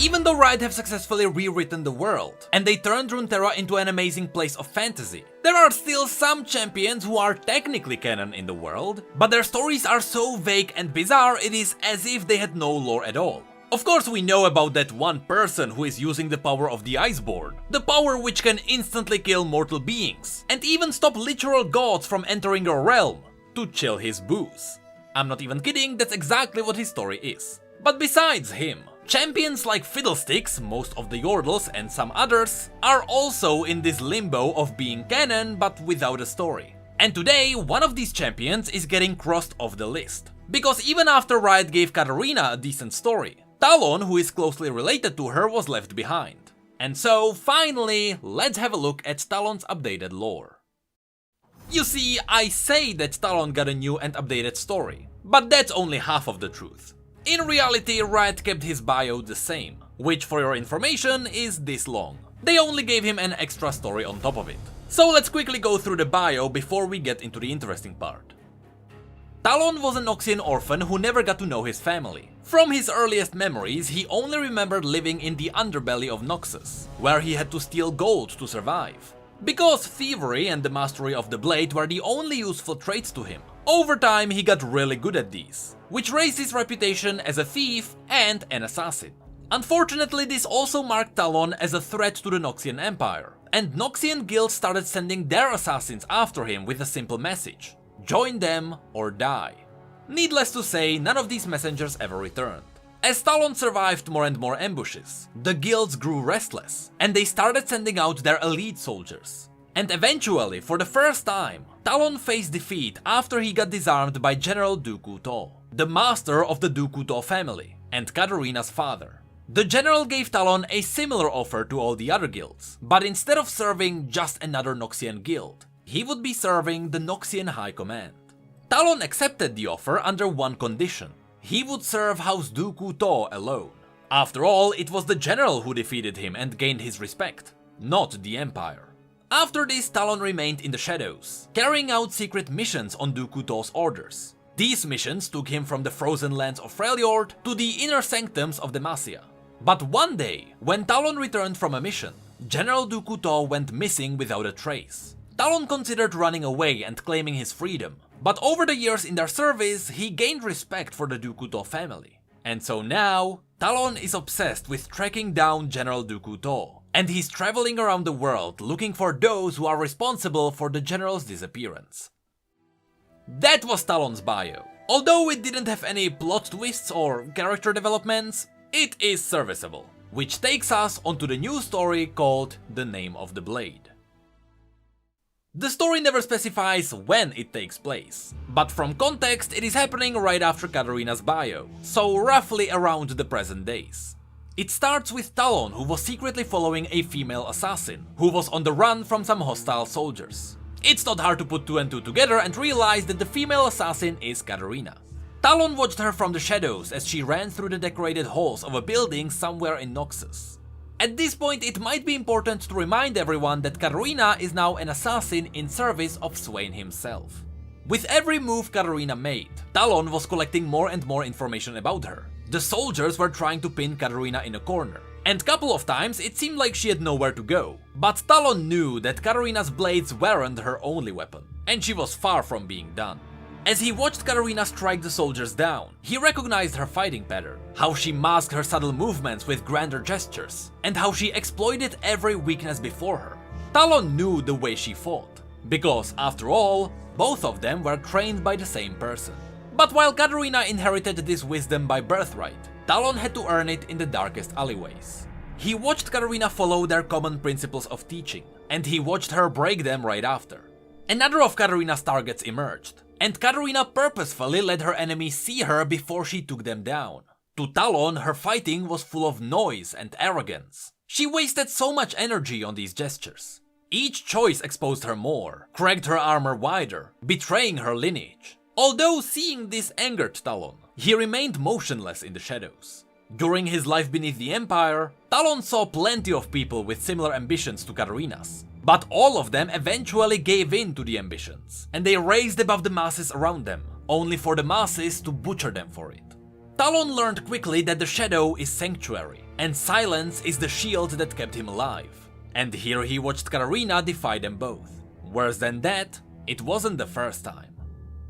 Even though Riot have successfully rewritten the world, and they turned Runeterra into an amazing place of fantasy, there are still some champions who are technically canon in the world, but their stories are so vague and bizarre it is as if they had no lore at all. Of course we know about that one person who is using the power of the Iceborn, the power which can instantly kill mortal beings, and even stop literal gods from entering your realm, to chill his booze. I'm not even kidding, that's exactly what his story is. But besides him, champions like Fiddlesticks, most of the Yordles and some others, are also in this limbo of being canon but without a story. And today, one of these champions is getting crossed off the list. Because even after Riot gave Katarina a decent story, Talon, who is closely related to her, was left behind. And so, finally, let's have a look at Talon's updated lore. You see, I say that Talon got a new and updated story, but that's only half of the truth. In reality, Riot kept his bio the same, which for your information is this long. They only gave him an extra story on top of it. So let's quickly go through the bio before we get into the interesting part. Talon was a Noxian orphan who never got to know his family. From his earliest memories, he only remembered living in the underbelly of Noxus, where he had to steal gold to survive. Because thievery and the mastery of the blade were the only useful traits to him, over time he got really good at these, which raised his reputation as a thief and an assassin. Unfortunately, this also marked Talon as a threat to the Noxian Empire, and Noxian guilds started sending their assassins after him with a simple message: join them or die. Needless to say, none of these messengers ever returned. As Talon survived more and more ambushes, the guilds grew restless, and they started sending out their elite soldiers. And eventually, for the first time, Talon faced defeat after he got disarmed by General Dooku To, the master of the Dooku To family, and Katarina's father. The general gave Talon a similar offer to all the other guilds, but instead of serving just another Noxian guild, he would be serving the Noxian High Command. Talon accepted the offer under one condition: he would serve House Dooku To alone. After all, it was the general who defeated him and gained his respect, not the Empire. After this, Talon remained in the shadows, carrying out secret missions on Dooku To's orders. These missions took him from the frozen lands of Freljord to the inner sanctums of Demacia. But one day, when Talon returned from a mission, General Dooku To went missing without a trace. Talon considered running away and claiming his freedom, but over the years in their service, he gained respect for the Dooku To family. And so now, Talon is obsessed with tracking down General Dooku To, and he's traveling around the world looking for those who are responsible for the general's disappearance. That was Talon's bio. Although it didn't have any plot twists or character developments, it is serviceable, which takes us onto the new story called The Name of the Blade. The story never specifies when it takes place, but from context it is happening right after Katarina's bio, so roughly around the present days. It starts with Talon, who was secretly following a female assassin, who was on the run from some hostile soldiers. It's not hard to put two and two together and realize that the female assassin is Katarina. Talon watched her from the shadows as she ran through the decorated halls of a building somewhere in Noxus. At this point, it might be important to remind everyone that Katarina is now an assassin in service of Swain himself. With every move Katarina made, Talon was collecting more and more information about her. The soldiers were trying to pin Katarina in a corner, and couple of times it seemed like she had nowhere to go. But Talon knew that Katarina's blades weren't her only weapon, and she was far from being done. As he watched Katarina strike the soldiers down, he recognized her fighting pattern, how she masked her subtle movements with grander gestures, and how she exploited every weakness before her. Talon knew the way she fought, because after all, both of them were trained by the same person. But while Katarina inherited this wisdom by birthright, Talon had to earn it in the darkest alleyways. He watched Katarina follow their common principles of teaching, and he watched her break them right after. Another of Katarina's targets emerged, and Katarina purposefully let her enemies see her before she took them down. To Talon, her fighting was full of noise and arrogance. She wasted so much energy on these gestures. Each choice exposed her more, cracked her armor wider, betraying her lineage. Although seeing this angered Talon, he remained motionless in the shadows. During his life beneath the Empire, Talon saw plenty of people with similar ambitions to Katarina's. But all of them eventually gave in to the ambitions, and they raised above the masses around them, only for the masses to butcher them for it. Talon learned quickly that the shadow is sanctuary, and silence is the shield that kept him alive. And here he watched Katarina defy them both. Worse than that, it wasn't the first time.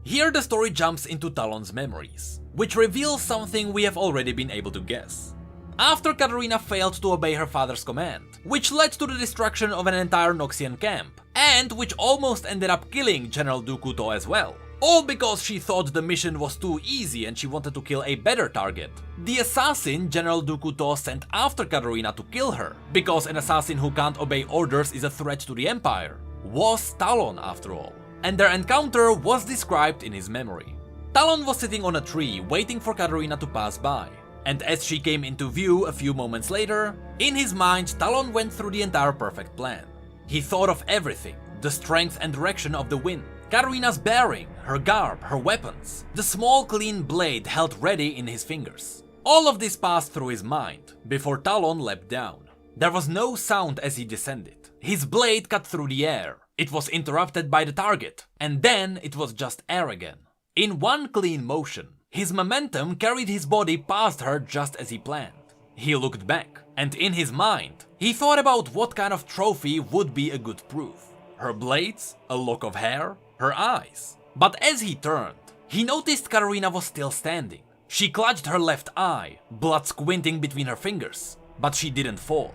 Here the story jumps into Talon's memories, which reveals something we have already been able to guess. After Katarina failed to obey her father's command, which led to the destruction of an entire Noxian camp, and which almost ended up killing General Dooku To as well, all because she thought the mission was too easy and she wanted to kill a better target. The assassin General Dooku To sent after Katarina to kill her, because an assassin who can't obey orders is a threat to the Empire, was Talon after all, and their encounter was described in his memory. Talon was sitting on a tree waiting for Katarina to pass by, and as she came into view a few moments later, in his mind Talon went through the entire perfect plan. He thought of everything, the strength and direction of the wind, Katarina's bearing, her garb, her weapons, the small clean blade held ready in his fingers. All of this passed through his mind before Talon leapt down. There was no sound as he descended. His blade cut through the air. It was interrupted by the target, and then it was just air again. In one clean motion, his momentum carried his body past her just as he planned. He looked back, and in his mind, he thought about what kind of trophy would be a good proof. Her blades, a lock of hair, her eyes. But as he turned, he noticed Katarina was still standing. She clutched her left eye, blood squinting between her fingers, but she didn't fall.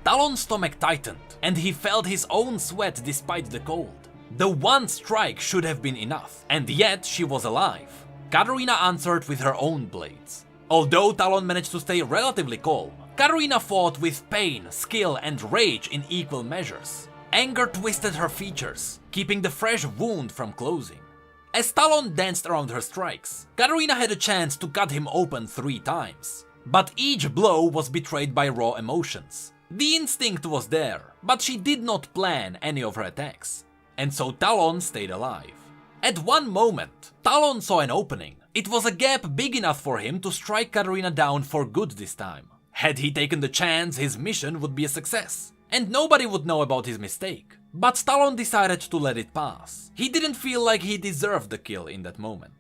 Talon's stomach tightened, and he felt his own sweat despite the cold. The one strike should have been enough, and yet she was alive. Katarina answered with her own blades. Although Talon managed to stay relatively calm, Katarina fought with pain, skill, and rage in equal measures. Anger twisted her features, keeping the fresh wound from closing. As Talon danced around her strikes, Katarina had a chance to cut him open 3 times. But each blow was betrayed by raw emotions. The instinct was there, but she did not plan any of her attacks. And so Talon stayed alive. At one moment, Talon saw an opening. It was a gap big enough for him to strike Katarina down for good this time. Had he taken the chance, his mission would be a success, and nobody would know about his mistake. But Talon decided to let it pass. He didn't feel like he deserved the kill in that moment.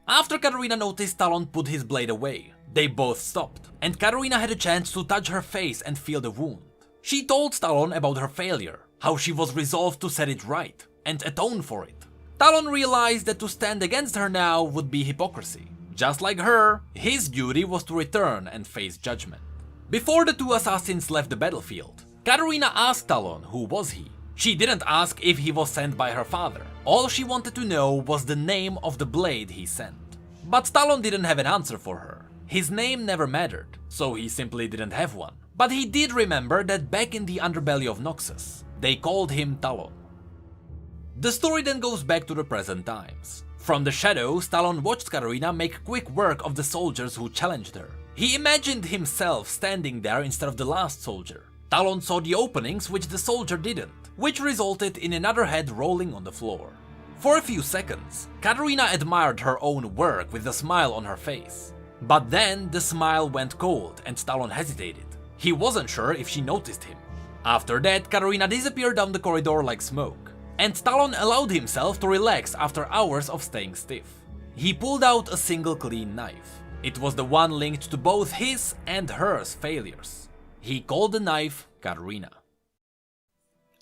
After Katarina noticed Talon put his blade away, they both stopped, and Katarina had a chance to touch her face and feel the wound. She told Talon about her failure, how she was resolved to set it right, and atone for it. Talon realized that to stand against her now would be hypocrisy. Just like her, his duty was to return and face judgment. Before the 2 assassins left the battlefield, Katarina asked Talon who was he. She didn't ask if he was sent by her father. All she wanted to know was the name of the blade he sent. But Talon didn't have an answer for her. His name never mattered, so he simply didn't have one. But he did remember that back in the underbelly of Noxus, they called him Talon. The story then goes back to the present times. From the shadows, Talon watched Katarina make quick work of the soldiers who challenged her. He imagined himself standing there instead of the last soldier. Talon saw the openings which the soldier didn't, which resulted in another head rolling on the floor. For a few seconds, Katarina admired her own work with a smile on her face. But then the smile went cold and Talon hesitated. He wasn't sure if she noticed him. After that, Katarina disappeared down the corridor like smoke, and Talon allowed himself to relax after hours of staying stiff. He pulled out a single clean knife. It was the one linked to both his and hers failures. He called the knife Katarina.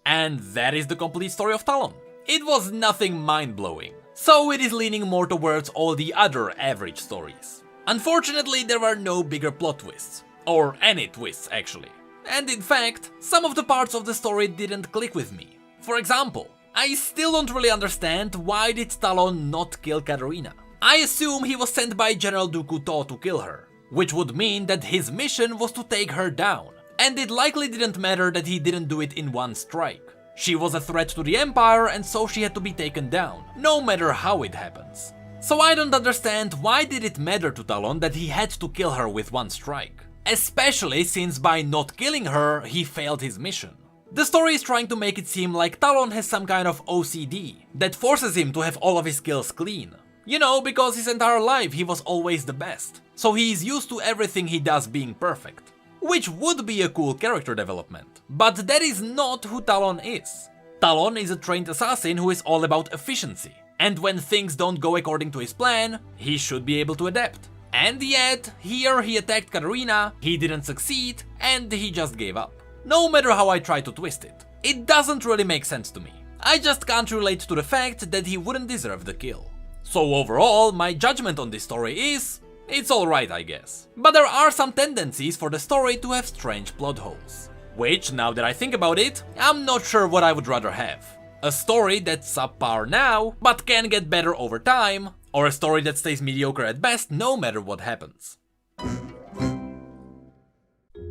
And that is the complete story of Talon. It was nothing mind-blowing, so it is leaning more towards all the other average stories. Unfortunately, there are no bigger plot twists, or any twists actually. And in fact, some of the parts of the story didn't click with me. For example, I still don't really understand why did Talon not kill Katarina. I assume he was sent by General Dooku To kill her, which would mean that his mission was to take her down, and it likely didn't matter that he didn't do it in one strike. She was a threat to the Empire and so she had to be taken down, no matter how it happens. So I don't understand why did it matter to Talon that he had to kill her with one strike. Especially since by not killing her, he failed his mission. The story is trying to make it seem like Talon has some kind of OCD that forces him to have all of his skills clean. You know, because his entire life he was always the best, so he is used to everything he does being perfect. Which would be a cool character development, but that is not who Talon is. Talon is a trained assassin who is all about efficiency, and when things don't go according to his plan, he should be able to adapt. And yet, here he attacked Katarina, he didn't succeed, and he just gave up. No matter how I try to twist it, it doesn't really make sense to me. I just can't relate to the fact that he wouldn't deserve the kill. So overall, my judgment on this story is, it's alright I guess. But there are some tendencies for the story to have strange plot holes. Which, now that I think about it, I'm not sure what I would rather have. A story that's subpar now, but can get better over time, or a story that stays mediocre at best no matter what happens.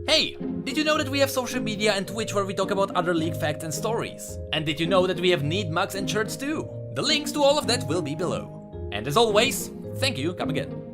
Hey, did you know that we have social media and Twitch where we talk about other League facts and stories? And did you know that we have neat mugs and shirts too? The links to all of that will be below. And as always, thank you, come again.